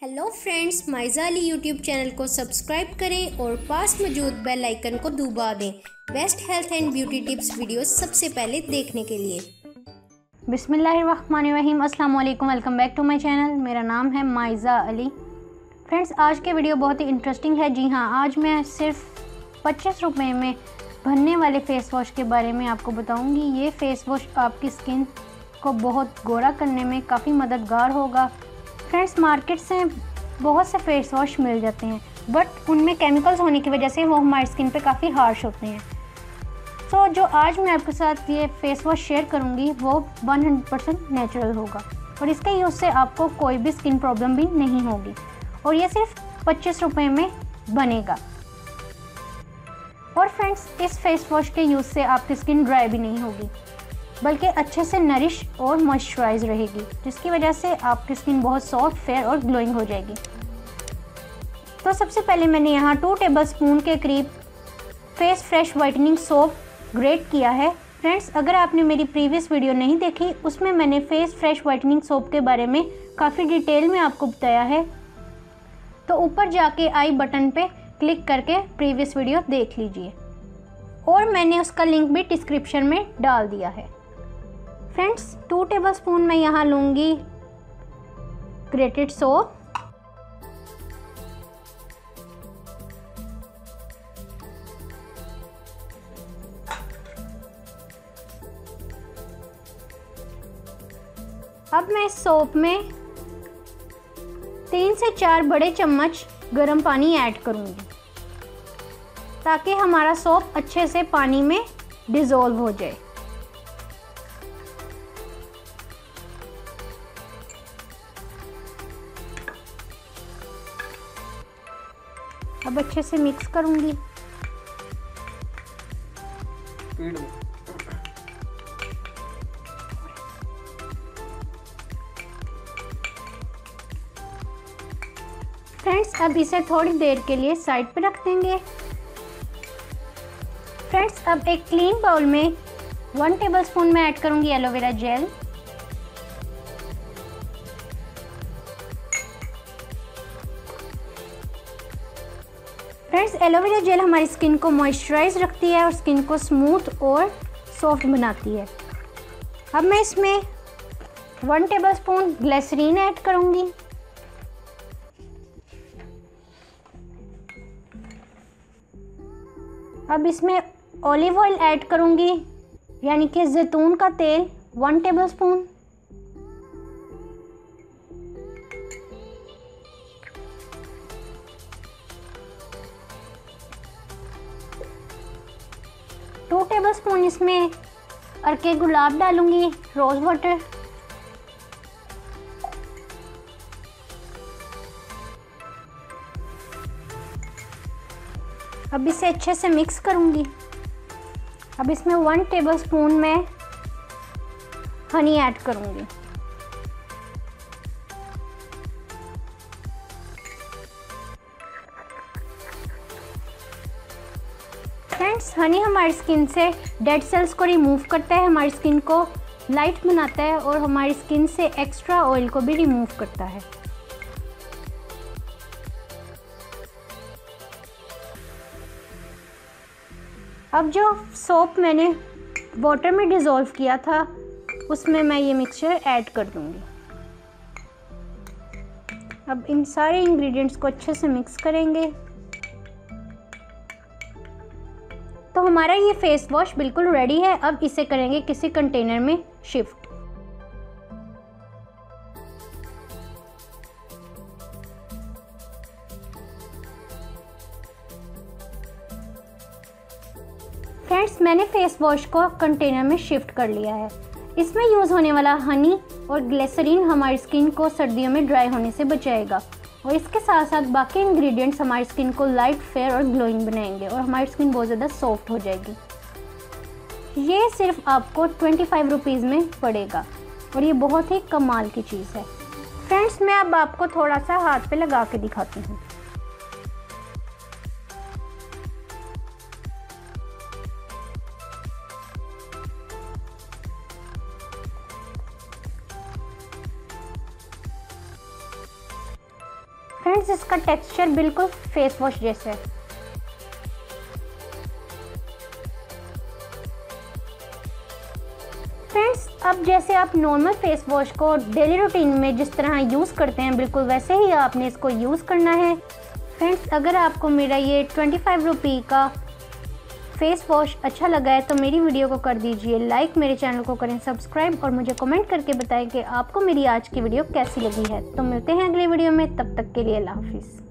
Hello friends, Maiza Ali YouTube channel को subscribe करें और पास मौजूद बेल आइकन को दबा दें best health and beauty tips videos सबसे पहले देखने के लिए। बिस्मिल्लाहिर्रहमानिर्रहीम, अस्सलाम वालेकुम, welcome back to my channel. मेरा नाम है माइज़ा अली। फ्रेंड्स, आज के वीडियो बहुत ही इंटरेस्टिंग है। जी हाँ, आज मैं सिर्फ 25 रुपये में बनने वाले फ़ेस वॉश के बारे में आपको बताऊँगी। ये फ़ेस वॉश आपकी स्किन को बहुत गोरा करने में काफ़ी मददगार होगा। फ्रेंड्स, मार्केट से बहुत से फेस वॉश मिल जाते हैं, बट उनमें केमिकल्स होने की वजह से वो हमारी स्किन पे काफ़ी हार्श होते हैं। तो जो आज मैं आपके साथ ये फेस वॉश शेयर करूँगी वो 100% नेचुरल होगा और इसके यूज़ से आपको कोई भी स्किन प्रॉब्लम भी नहीं होगी और ये सिर्फ 25 रुपये में बनेगा। और फ्रेंड्स, इस फेस वॉश के यूज़ से आपकी स्किन ड्राई भी नहीं होगी बल्कि अच्छे से नरिश और मॉइस्चराइज रहेगी, जिसकी वजह से आपकी स्किन बहुत सॉफ्ट, फेयर और ग्लोइंग हो जाएगी। तो सबसे पहले मैंने यहाँ 2 टेबलस्पून के करीब face fresh whitening soap great किया है। फ्रेंड्स, अगर आपने मेरी प्रीवियस वीडियो नहीं देखी, उसमें मैंने फेस फ्रेश वाइटनिंग सोप के बारे में काफ़ी डिटेल में आपको बताया है, तो ऊपर जाके आई बटन पे क्लिक करके प्रीवियस वीडियो देख लीजिए और मैंने उसका लिंक भी डिस्क्रिप्शन में डाल दिया है। फ्रेंड्स, 2 टेबलस्पून मैं यहाँ लूँगी ग्रेटेड सोप, अब मैं इस सोप में 3 से 4 बड़े चम्मच गर्म पानी ऐड करूँगी ताकि हमारा सोप अच्छे से पानी में डिज़ोल्व हो जाए। अब अच्छे से मिक्स करूँगी। फ्रेंड्स, अब इसे थोड़ी देर के लिए साइड पे रख देंगे। फ्रेंड्स, अब एक क्लीन बाउल में 1 टेबलस्पून में ऐड करूँगी aloe vera gel. Friends, aloe vera gel हमारी स्किन को मॉइस्चराइज रखती है और स्किन को स्मूथ और सॉफ्ट बनाती है। अब मैं इसमें 1 टेबलस्पून ग्लिसरीन ऐड करूँगी। अब इसमें ऑलिव ऑयल ऐड करूँगी, यानी कि जैतून का तेल 1 टेबलस्पून। टू टेबलस्पून इसमें अर्के गुलाब डालूंगी, रोज़ वाटर। अब इसे अच्छे से मिक्स करूंगी। अब इसमें 1 टेबलस्पून मैं हनी ऐड करूंगी। फ्रेंड्स, हनी हमारी स्किन से डेड सेल्स को रिमूव करता है, हमारी स्किन को लाइट बनाता है और हमारी स्किन से एक्स्ट्रा ऑयल को भी रिमूव करता है। अब जो सोप मैंने वाटर में डिज़ोल्व किया था उसमें मैं ये मिक्सचर ऐड कर दूंगी। अब इन सारे इंग्रेडिएंट्स को अच्छे से मिक्स करेंगे तो हमारा ये फेस वॉश बिल्कुल रेडी है। अब इसे करेंगे किसी कंटेनर में शिफ्ट। फ्रेंड्स, मैंने फेस वॉश को कंटेनर में शिफ्ट कर लिया है। इसमें यूज़ होने वाला हनी और ग्लिसरीन हमारी स्किन को सर्दियों में ड्राई होने से बचाएगा और इसके साथ साथ बाकी इंग्रेडिएंट्स हमारी स्किन को लाइट, फेयर और ग्लोइंग बनाएंगे और हमारी स्किन बहुत ज़्यादा सॉफ्ट हो जाएगी। ये सिर्फ आपको 25 रुपीज़ में पड़ेगा और ये बहुत ही कमाल की चीज़ है। फ्रेंड्स, मैं अब आपको थोड़ा सा हाथ पे लगा के दिखाती हूँ। फ्रेंड्स इसका टेक्सचर बिल्कुल फेस वॉश जैसा है। फ्रेंड्स अब जैसे आप नॉर्मल फेस वॉश को डेली रूटीन में जिस तरह यूज़ करते हैं बिल्कुल वैसे ही आपने इसको यूज़ करना है। फ्रेंड्स अगर आपको मेरा ये 25 रुपये का फेस वॉश अच्छा लगा है तो मेरी वीडियो को कर दीजिए लाइक, मेरे चैनल को करें सब्सक्राइब और मुझे कमेंट करके बताएं कि आपको मेरी आज की वीडियो कैसी लगी है। तो मिलते हैं अगले वीडियो में, तब तक के लिए अल्लाह हाफिज़।